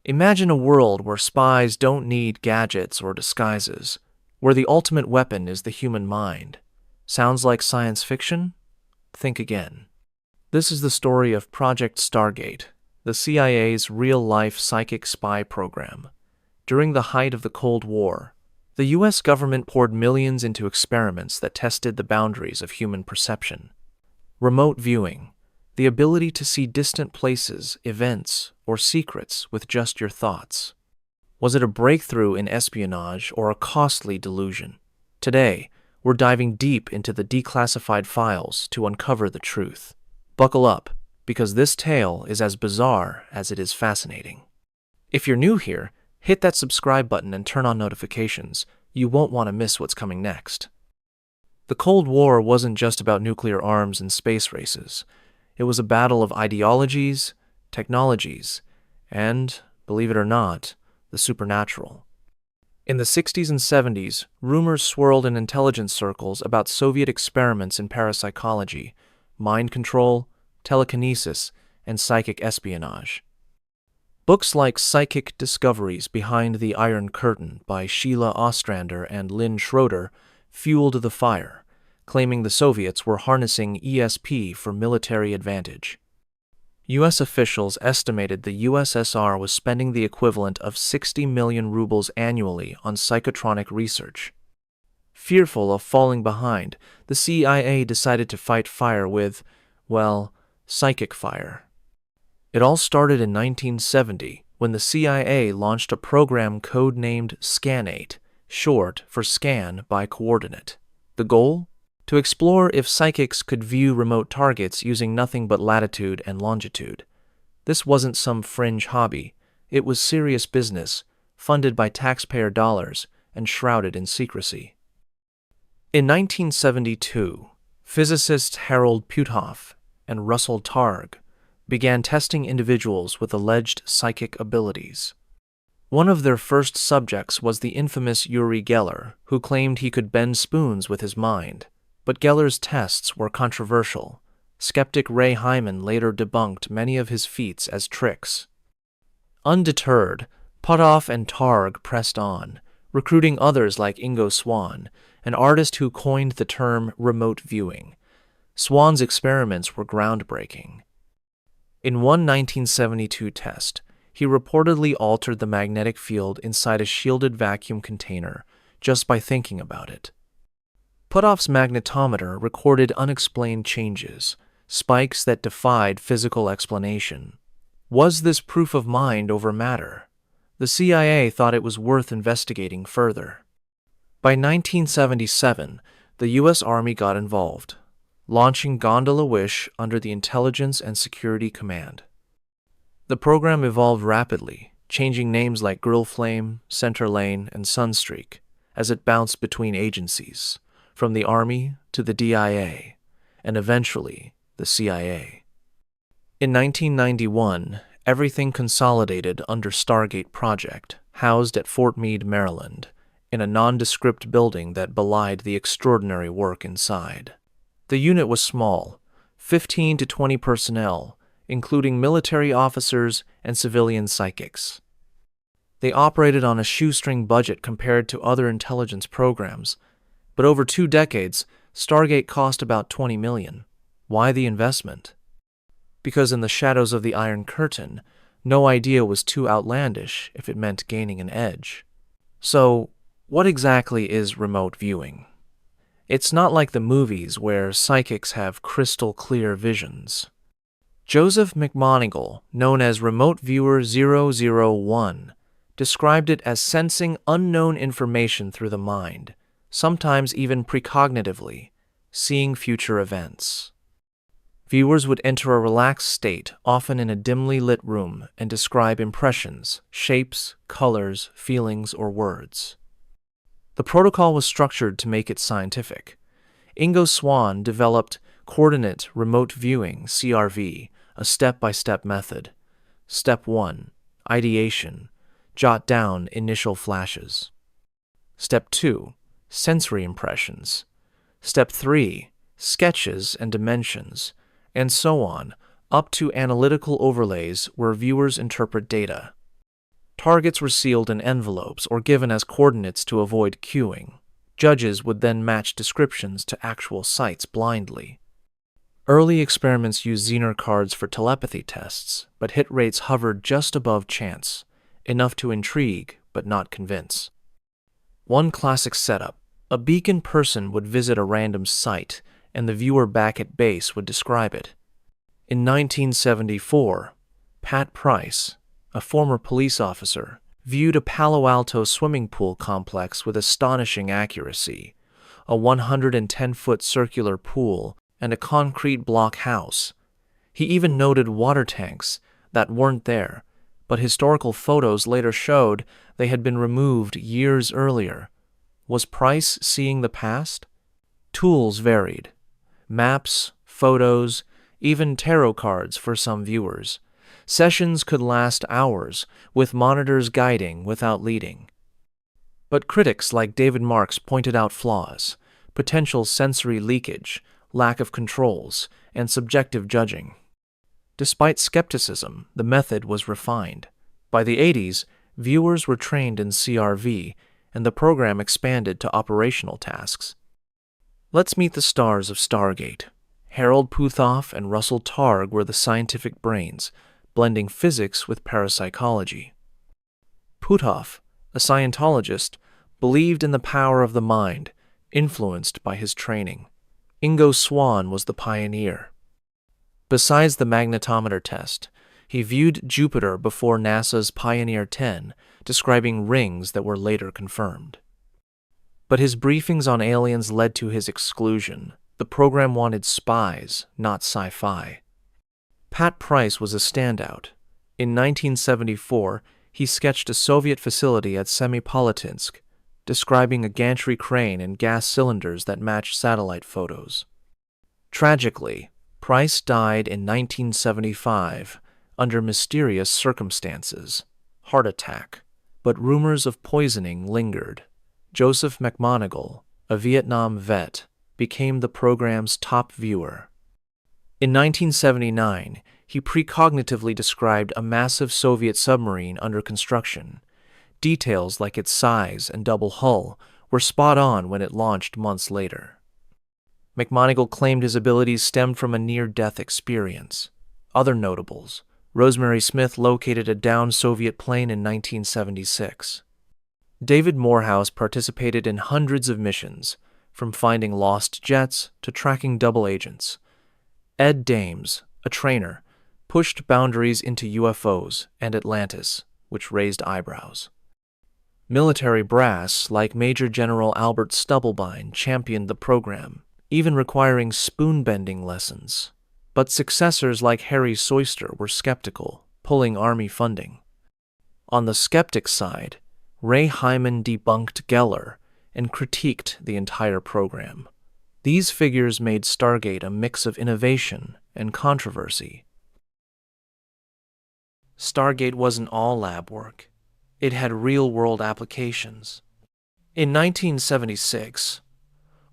Imagine a world where spies don't need gadgets or disguises, where the ultimate weapon is the human mind. Sounds like science fiction? Think again. This is the story of Project Stargate, the CIA's real-life psychic spy program. During the height of the Cold War, the U.S. government poured millions into experiments that tested the boundaries of human perception. Remote viewing, the ability to see distant places, events, or secrets with just your thoughts. Was it a breakthrough in espionage or a costly delusion? Today, we're diving deep into the declassified files to uncover the truth. Buckle up, because this tale is as bizarre as it is fascinating. If you're new here, hit that subscribe button and turn on notifications. You won't want to miss what's coming next. The Cold War wasn't just about nuclear arms and space races. It was a battle of ideologies, technologies, and, believe it or not, the supernatural. In the 60s and 70s, rumors swirled in intelligence circles about Soviet experiments in parapsychology, mind control, telekinesis, and psychic espionage. Books like Psychic Discoveries Behind the Iron Curtain by Sheila Ostrander and Lynn Schroeder fueled the fire, claiming the Soviets were harnessing ESP for military advantage. U.S. officials estimated the USSR was spending the equivalent of 60 million rubles annually on psychotronic research. Fearful of falling behind, the CIA decided to fight fire with, well, psychic fire. It all started in 1970 when the CIA launched a program code-named SCAN-8, short for Scan by Coordinate. The goal? To explore if psychics could view remote targets using nothing but latitude and longitude. This wasn't some fringe hobby. It was serious business, funded by taxpayer dollars and shrouded in secrecy. In 1972, physicists Harold Puthoff and Russell Targ began testing individuals with alleged psychic abilities. One of their first subjects was the infamous Uri Geller, who claimed he could bend spoons with his mind. But Geller's tests were controversial. Skeptic Ray Hyman later debunked many of his feats as tricks. Undeterred, Puthoff and Targ pressed on, recruiting others like Ingo Swann, an artist who coined the term remote viewing. Swann's experiments were groundbreaking. In one 1972 test, he reportedly altered the magnetic field inside a shielded vacuum container just by thinking about it. Puthoff's magnetometer recorded unexplained changes, spikes that defied physical explanation. Was this proof of mind over matter? The CIA thought it was worth investigating further. By 1977, the U.S. Army got involved, launching Gondola Wish under the Intelligence and Security Command. The program evolved rapidly, changing names like Grill Flame, Center Lane, and Sunstreak as it bounced between agencies, from the Army to the DIA, and eventually the CIA. In 1991, everything consolidated under Stargate Project, housed at Fort Meade, Maryland, in a nondescript building that belied the extraordinary work inside. The unit was small, 15 to 20 personnel, including military officers and civilian psychics. They operated on a shoestring budget compared to other intelligence programs, but over 2 decades, Stargate cost about $20 million. Why the investment? Because in the shadows of the Iron Curtain, no idea was too outlandish if it meant gaining an edge. So, what exactly is remote viewing? It's not like the movies where psychics have crystal-clear visions. Joseph McMonigle, known as Remote Viewer 001, described it as sensing unknown information through the mind, sometimes even precognitively, seeing future events. Viewers would enter a relaxed state, often in a dimly lit room, and describe impressions, shapes, colors, feelings, or words. The protocol was structured to make it scientific. Ingo Swann developed Coordinate Remote Viewing, CRV, a step-by-step method. Step 1. Ideation. Jot down initial flashes. Step 2. Sensory impressions. Step 3. Sketches and dimensions, and so on, up to analytical overlays where viewers interpret data. Targets were sealed in envelopes or given as coordinates to avoid queuing. Judges would then match descriptions to actual sites blindly. Early experiments used Zener cards for telepathy tests, but hit rates hovered just above chance, enough to intrigue but not convince. One classic setup: a beacon person would visit a random site, and the viewer back at base would describe it. In 1974, Pat Price, a former police officer, viewed a Palo Alto swimming pool complex with astonishing accuracy: a 110-foot circular pool and a concrete block house. He even noted water tanks that weren't there, but historical photos later showed they had been removed years earlier. Was Price seeing the past? Tools varied: maps, photos, even tarot cards for some viewers. Sessions could last hours, with monitors guiding without leading. But critics like David Marks pointed out flaws: potential sensory leakage, lack of controls, and subjective judging. Despite skepticism, the method was refined. By the 80s, viewers were trained in CRV, and the program expanded to operational tasks. Let's meet the stars of Stargate. Harold Puthoff and Russell Targ were the scientific brains, blending physics with parapsychology. Puthoff, a Scientologist, believed in the power of the mind, influenced by his training. Ingo Swann was the pioneer. Besides the magnetometer test, he viewed Jupiter before NASA's Pioneer 10, describing rings that were later confirmed. But his briefings on aliens led to his exclusion. The program wanted spies, not sci-fi. Pat Price was a standout. In 1974, he sketched a Soviet facility at Semipalatinsk, describing a gantry crane and gas cylinders that matched satellite photos. Tragically, Price died in 1975 under mysterious circumstances, heart attack, but rumors of poisoning lingered. Joseph McMoneagle, a Vietnam vet, became the program's top viewer. In 1979, he precognitively described a massive Soviet submarine under construction. Details like its size and double hull were spot on when it launched months later. McMoneagle claimed his abilities stemmed from a near-death experience. Other notables: Rosemary Smith located a downed Soviet plane in 1976. David Morehouse participated in hundreds of missions, from finding lost jets to tracking double agents. Ed Dames, a trainer, pushed boundaries into UFOs and Atlantis, which raised eyebrows. Military brass like Major General Albert Stubblebine championed the program, even requiring spoon-bending lessons. But successors like Harry Soyster were skeptical, pulling Army funding. On the skeptic side, Ray Hyman debunked Geller and critiqued the entire program. These figures made Stargate a mix of innovation and controversy. Stargate wasn't all lab work. It had real-world applications. In 1976,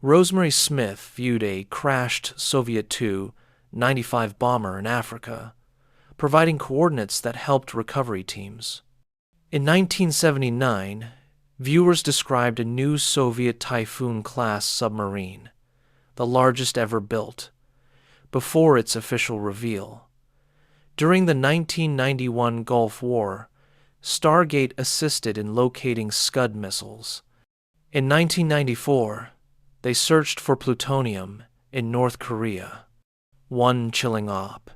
Rosemary Smith viewed a crashed Soviet Tu-95 bomber in Africa, providing coordinates that helped recovery teams. In 1979, viewers described a new Soviet Typhoon-class submarine, the largest ever built, before its official reveal. During the 1991 Gulf War, Stargate assisted in locating Scud missiles. In 1994, they searched for plutonium in North Korea. One chilling op.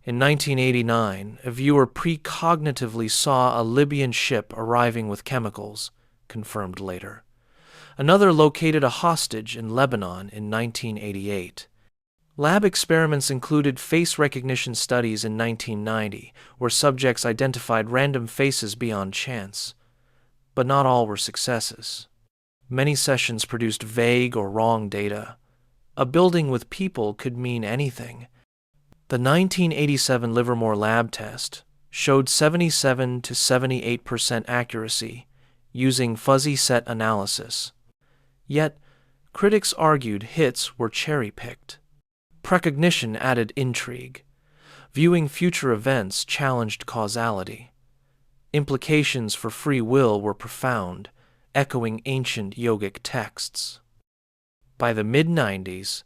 In 1989, a viewer precognitively saw a Libyan ship arriving with chemicals, confirmed later. Another located a hostage in Lebanon in 1988. Lab experiments included face recognition studies in 1990, where subjects identified random faces beyond chance. But not all were successes. Many sessions produced vague or wrong data. A building with people could mean anything. The 1987 Livermore lab test showed 77 to 78% accuracy using fuzzy set analysis. Yet, critics argued hits were cherry-picked. Precognition added intrigue. Viewing future events challenged causality. Implications for free will were profound, echoing ancient yogic texts. By the mid-90s,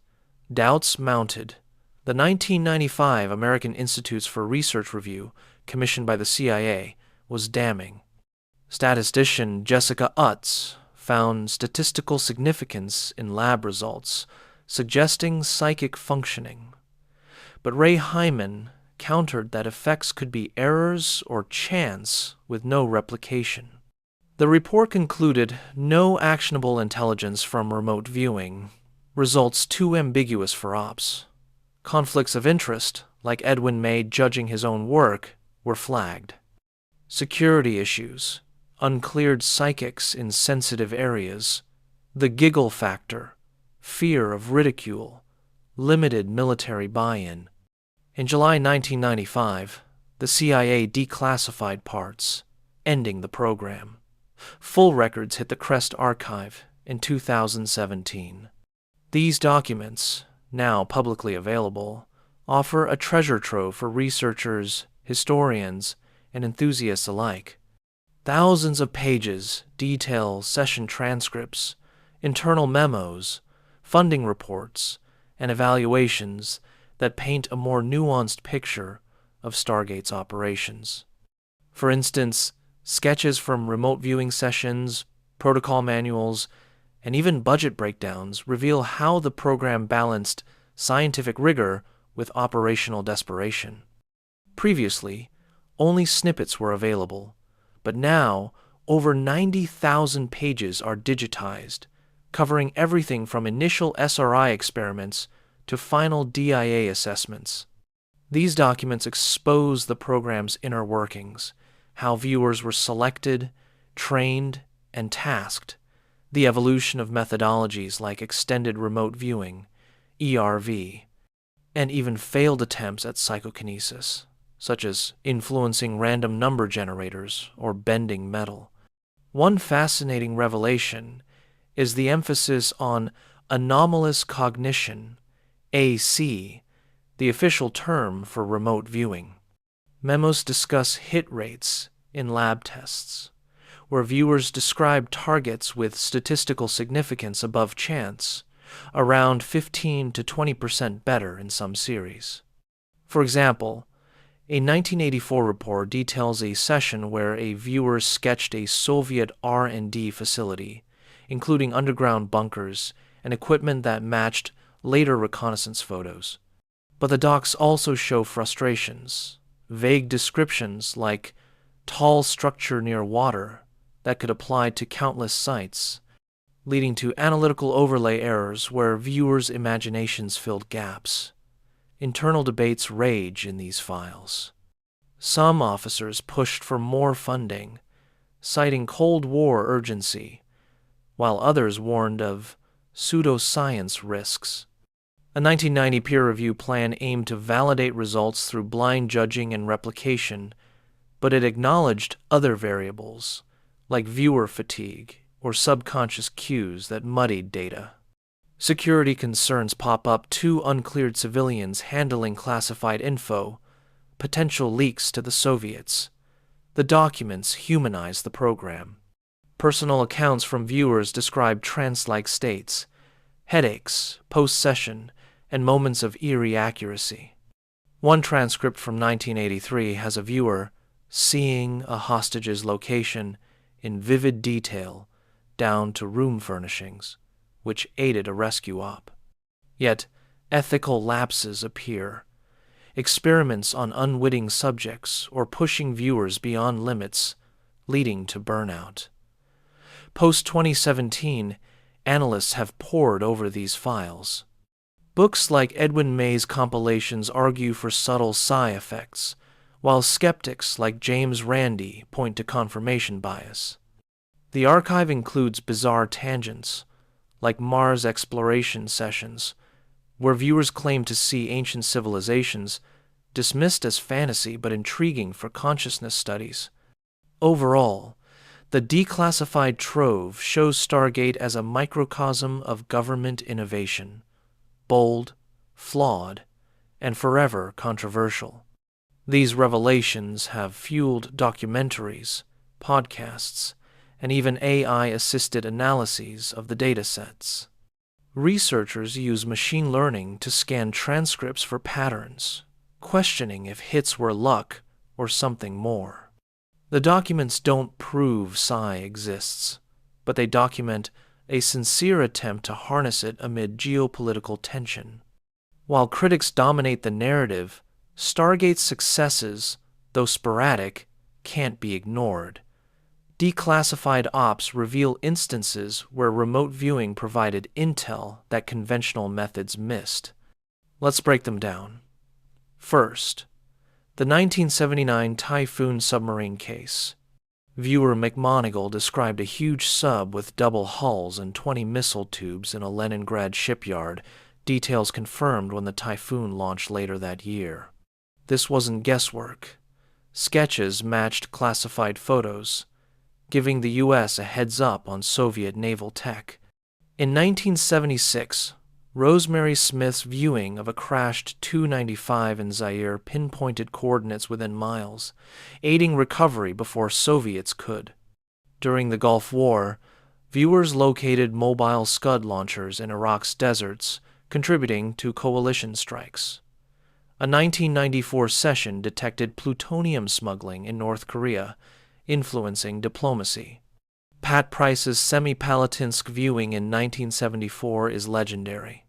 doubts mounted. The 1995 American Institutes for Research Review, commissioned by the CIA, was damning. Statistician Jessica Utz found statistical significance in lab results, suggesting psychic functioning. But Ray Hyman countered that effects could be errors or chance with no replication. The report concluded no actionable intelligence from remote viewing, results too ambiguous for ops. Conflicts of interest, like Edwin May judging his own work, were flagged. Security issues, uncleared psychics in sensitive areas, the giggle factor, fear of ridicule, limited military buy-in. In July 1995, the CIA declassified parts, ending the program. Full records hit the Crest archive in 2017. These documents, now publicly available, offer a treasure trove for researchers, historians, and enthusiasts alike. Thousands of pages detail session transcripts, internal memos, funding reports, and evaluations that paint a more nuanced picture of Stargate's operations. For instance, sketches from remote viewing sessions, protocol manuals, and even budget breakdowns reveal how the program balanced scientific rigor with operational desperation. Previously, only snippets were available, but now over 90,000 pages are digitized, covering everything from initial SRI experiments to final DIA assessments. These documents expose the program's inner workings, how viewers were selected, trained, and tasked, the evolution of methodologies like extended remote viewing, ERV, and even failed attempts at psychokinesis, such as influencing random number generators or bending metal. One fascinating revelation is the emphasis on anomalous cognition, AC, the official term for remote viewing. Memos discuss hit rates in lab tests, where viewers describe targets with statistical significance above chance, around 15 to 20% better in some series. For example, a 1984 report details a session where a viewer sketched a Soviet R&D facility, including underground bunkers and equipment that matched later reconnaissance photos. But the docs also show frustrations, vague descriptions like tall structure near water that could apply to countless sites, leading to analytical overlay errors where viewers' imaginations filled gaps. Internal debates rage in these files. Some officers pushed for more funding, citing Cold War urgency, while others warned of pseudoscience risks. A 1990 peer review plan aimed to validate results through blind judging and replication, but it acknowledged other variables, like viewer fatigue or subconscious cues that muddied data. Security concerns pop up: two uncleared civilians handling classified info, potential leaks to the Soviets. The documents humanize the program. Personal accounts from viewers describe trance-like states, headaches, post-session, and moments of eerie accuracy. One transcript from 1983 has a viewer seeing a hostage's location in vivid detail down to room furnishings, which aided a rescue op. Yet, ethical lapses appear. Experiments on unwitting subjects or pushing viewers beyond limits, leading to burnout. Post-2017, analysts have pored over these files. Books like Edwin May's compilations argue for subtle psi effects, while skeptics like James Randi point to confirmation bias. The archive includes bizarre tangents, like Mars exploration sessions, where viewers claim to see ancient civilizations, dismissed as fantasy but intriguing for consciousness studies. Overall, the declassified trove shows Stargate as a microcosm of government innovation, bold, flawed, and forever controversial. These revelations have fueled documentaries, podcasts, and even AI-assisted analyses of the datasets. Researchers use machine learning to scan transcripts for patterns, questioning if hits were luck or something more. The documents don't prove psi exists, but they document a sincere attempt to harness it amid geopolitical tension. While critics dominate the narrative, Stargate's successes, though sporadic, can't be ignored. Declassified ops reveal instances where remote viewing provided intel that conventional methods missed. Let's break them down. First, the 1979 Typhoon submarine case. Viewer McMonigal described a huge sub with double hulls and 20 missile tubes in a Leningrad shipyard, details confirmed when the Typhoon launched later that year. This wasn't guesswork. Sketches matched classified photos, giving the U.S. a heads-up on Soviet naval tech. In 1976, Rosemary Smith's viewing of a crashed Tu-95 in Zaire pinpointed coordinates within miles, aiding recovery before Soviets could. During the Gulf War, viewers located mobile Scud launchers in Iraq's deserts, contributing to coalition strikes. A 1994 session detected plutonium smuggling in North Korea, influencing diplomacy. Pat Price's Semipalatinsk viewing in 1974 is legendary.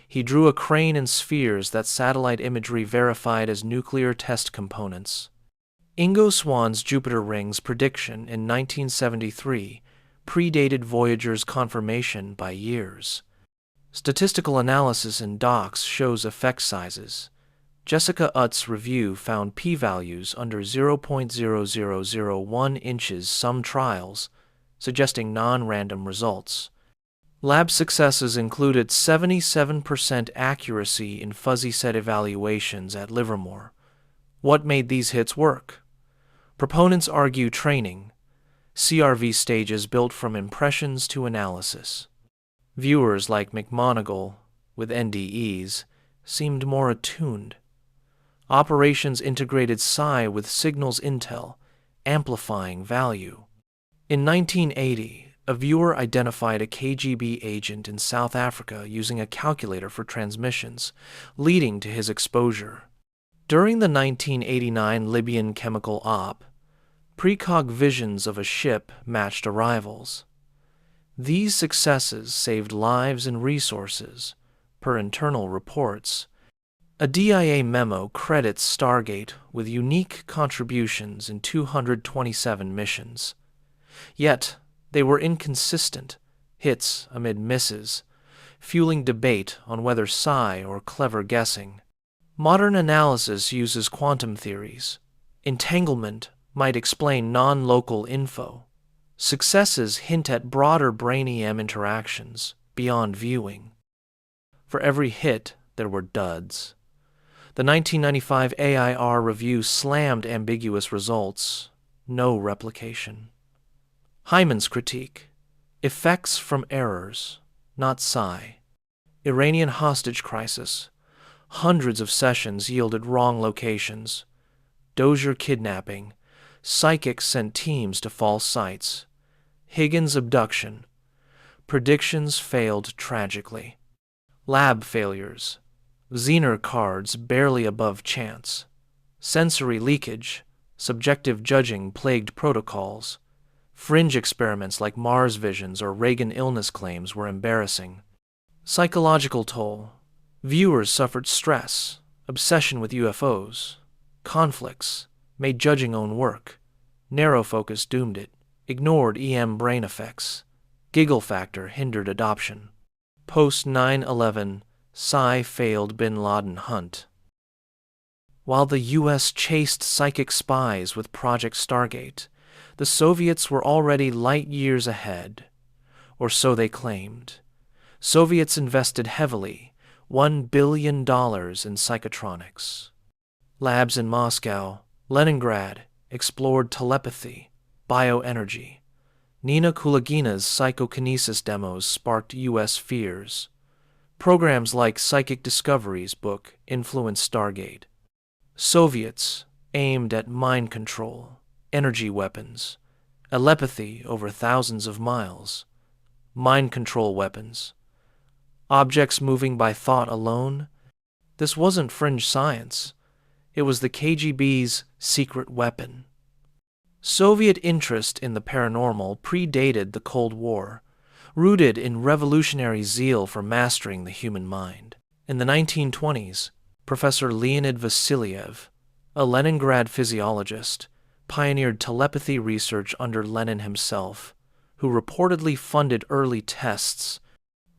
He drew a crane and spheres that satellite imagery verified as nuclear test components. Ingo Swan's Jupiter rings prediction in 1973 predated Voyager's confirmation by years. Statistical analysis in docs shows effect sizes. Jessica Utt's review found p-values under 0.0001 inches some trials, suggesting non-random results. Lab successes included 77% accuracy in fuzzy set evaluations at Livermore. What made these hits work? Proponents argue training, CRV stages built from impressions to analysis. Viewers like McMonigal, with NDEs, seemed more attuned. Operations integrated psi with signals intel, amplifying value. In 1980, a viewer identified a KGB agent in South Africa using a calculator for transmissions, leading to his exposure. During the 1989 Libyan chemical op, precog visions of a ship matched arrivals. These successes saved lives and resources, per internal reports. A DIA memo credits Stargate with unique contributions in 227 missions. Yet, they were inconsistent, hits amid misses, fueling debate on whether psi or clever guessing. Modern analysis uses quantum theories. Entanglement might explain non-local info. Successes hint at broader brain-EM interactions, beyond viewing. For every hit, there were duds. The 1995 AIR review slammed ambiguous results. No replication. Hyman's critique. Effects from errors, not psi. Iranian hostage crisis. Hundreds of sessions yielded wrong locations. Dozier kidnapping. Psychics sent teams to false sites. Higgins abduction. Predictions failed tragically. Lab failures. Zener cards barely above chance. Sensory leakage. Subjective judging plagued protocols. Fringe experiments like Mars visions or Reagan illness claims were embarrassing. Psychological toll. Viewers suffered stress, obsession with UFOs, conflicts, made judging own work. Narrow focus doomed it, ignored EM brain effects. Giggle factor hindered adoption. Post 9/11, psi failed bin Laden hunt. While the U.S. chased psychic spies with Project Stargate, the Soviets were already light years ahead, or so they claimed. Soviets invested heavily, $1 billion in psychotronics. Labs in Moscow, Leningrad explored telepathy, bioenergy. Nina Kulagina's psychokinesis demos sparked U.S. fears. Programs like Psychic Discovery's book influenced Stargate. Soviets aimed at mind control, energy weapons, telepathy over thousands of miles, mind control weapons, objects moving by thought alone. This wasn't fringe science. It was the KGB's secret weapon. Soviet interest in the paranormal predated the Cold War, rooted in revolutionary zeal for mastering the human mind. In the 1920s, Professor Leonid Vasilyev, a Leningrad physiologist, pioneered telepathy research under Lenin himself, who reportedly funded early tests.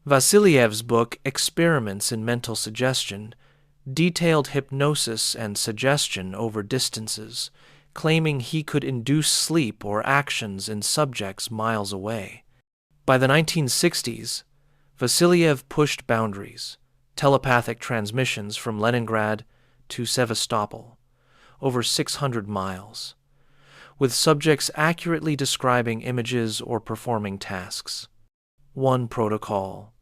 Vasilyev's book Experiments in Mental Suggestion detailed hypnosis and suggestion over distances, claiming he could induce sleep or actions in subjects miles away. By the 1960s, Vasilyev pushed boundaries, telepathic transmissions from Leningrad to Sevastopol, over 600 miles, with subjects accurately describing images or performing tasks. One protocol: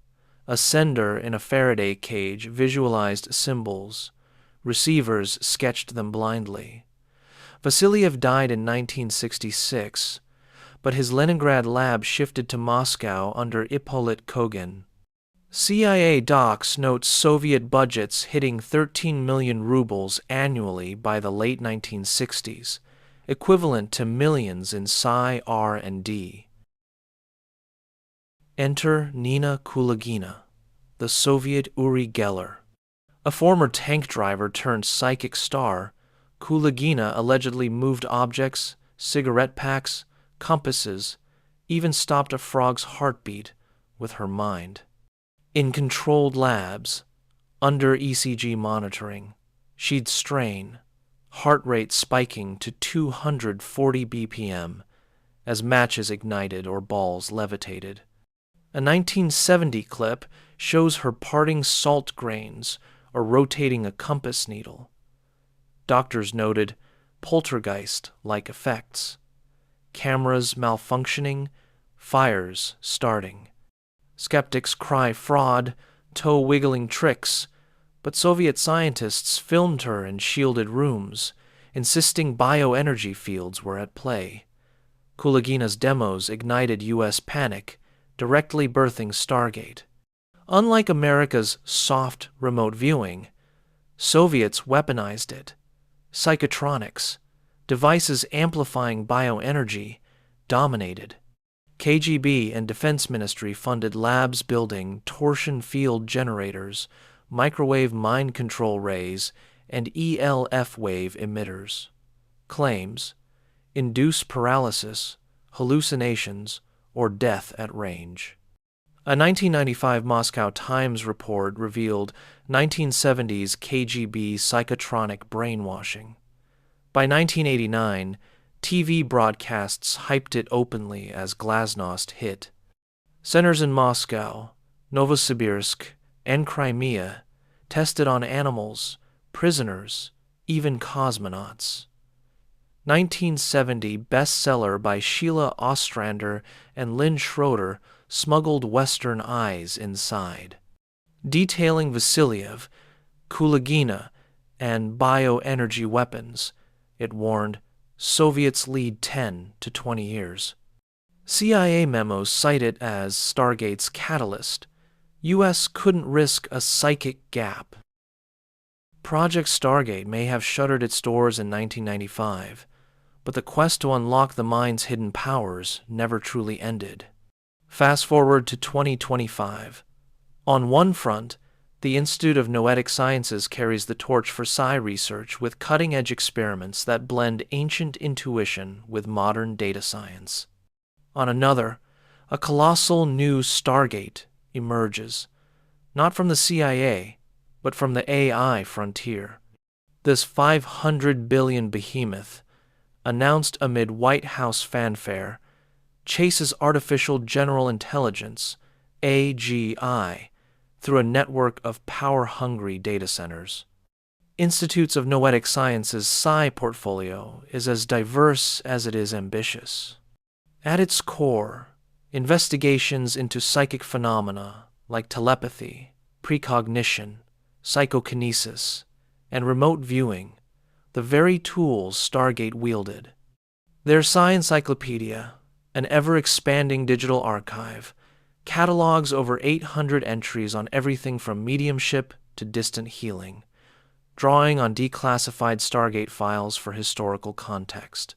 a sender in a Faraday cage visualized symbols. Receivers sketched them blindly. Vasilyev died in 1966, but his Leningrad lab shifted to Moscow under Ippolit Kogin. CIA docs note Soviet budgets hitting 13 million rubles annually by the late 1960s, equivalent to millions in Psi-R&D. Enter Nina Kulagina, the Soviet Uri Geller. A former tank driver turned psychic star, Kulagina allegedly moved objects, cigarette packs, compasses, even stopped a frog's heartbeat with her mind. In controlled labs, under ECG monitoring, she'd strain, heart rate spiking to 240 BPM as matches ignited or balls levitated. A 1970 clip shows her parting salt grains or rotating a compass needle. Doctors noted poltergeist-like effects. Cameras malfunctioning, fires starting. Skeptics cry fraud, toe-wiggling tricks, but Soviet scientists filmed her in shielded rooms, insisting bioenergy fields were at play. Kulagina's demos ignited U.S. panic, directly birthing Stargate. Unlike America's soft remote viewing, Soviets weaponized it. Psychotronics, devices amplifying bioenergy, dominated. KGB and Defense Ministry funded labs building torsion field generators, microwave mind control rays, and ELF wave emitters. Claims: induce paralysis, hallucinations, or death at range. A 1995 Moscow Times report revealed 1970s KGB psychotronic brainwashing. By 1989, TV broadcasts hyped it openly as glasnost hit. Centers in Moscow, Novosibirsk, and Crimea tested on animals, prisoners, even cosmonauts. 1970 bestseller by Sheila Ostrander and Lynn Schroeder smuggled Western eyes inside. Detailing Vasilyev, Kulagina, and bioenergy weapons, it warned Soviets lead 10 to 20 years. CIA memos cite it as Stargate's catalyst. U.S. couldn't risk a psychic gap. Project Stargate may have shuttered its doors in 1995, but the quest to unlock the mind's hidden powers never truly ended. Fast forward to 2025. On one front, the Institute of Noetic Sciences carries the torch for psi research with cutting-edge experiments that blend ancient intuition with modern data science. On another, a colossal new Stargate emerges, not from the CIA, but from the AI frontier. This 500 billion behemoth, announced amid White House fanfare, chases artificial general intelligence, AGI, through a network of power-hungry data centers. Institutes of Noetic Sciences' psi portfolio is as diverse as it is ambitious. At its core, investigations into psychic phenomena like telepathy, precognition, psychokinesis, and remote viewing the very tools Stargate wielded. Their Sci-Encyclopedia, an ever-expanding digital archive, catalogs over 800 entries on everything from mediumship to distant healing, drawing on declassified Stargate files for historical context.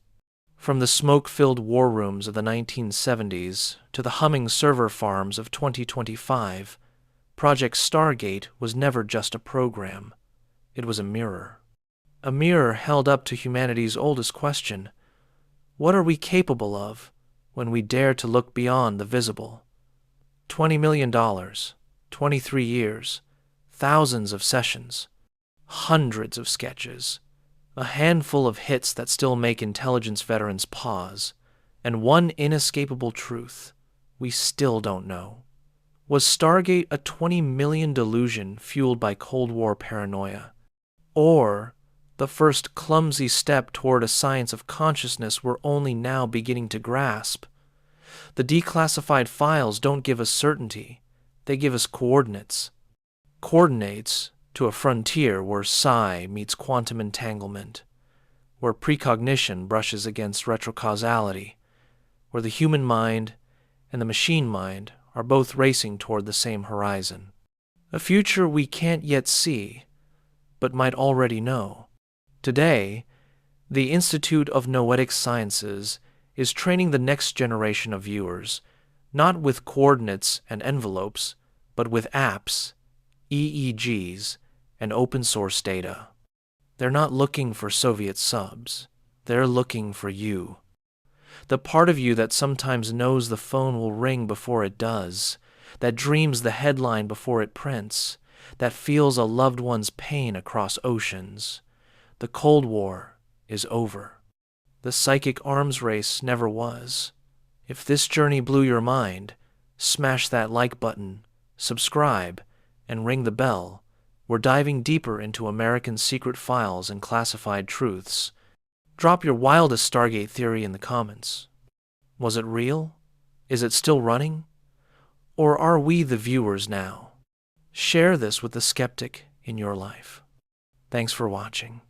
From the smoke-filled war rooms of the 1970s to the humming server farms of 2025, Project Stargate was never just a program. It was a mirror. A mirror held up to humanity's oldest question: what are we capable of when we dare to look beyond the visible? $20 million, 23 years, thousands of sessions, hundreds of sketches, a handful of hits that still make intelligence veterans pause, and one inescapable truth: we still don't know. Was Stargate a 20 million delusion fueled by Cold War paranoia? Or the first clumsy step toward a science of consciousness we're only now beginning to grasp? The declassified files don't give us certainty, they give us coordinates. Coordinates to a frontier where psi meets quantum entanglement, where precognition brushes against retrocausality, where the human mind and the machine mind are both racing toward the same horizon. A future we can't yet see, but might already know. Today, the Institute of Noetic Sciences is training the next generation of viewers, not with coordinates and envelopes, but with apps, EEGs, and open-source data. They're not looking for Soviet subs. They're looking for you. The part of you that sometimes knows the phone will ring before it does, that dreams the headline before it prints, that feels a loved one's pain across oceans. The Cold War is over. The psychic arms race never was. If this journey blew your mind, smash that like button, subscribe, and ring the bell. We're diving deeper into American secret files and classified truths. Drop your wildest Stargate theory in the comments. Was it real? Is it still running? Or are we the viewers now? Share this with the skeptic in your life. Thanks for watching.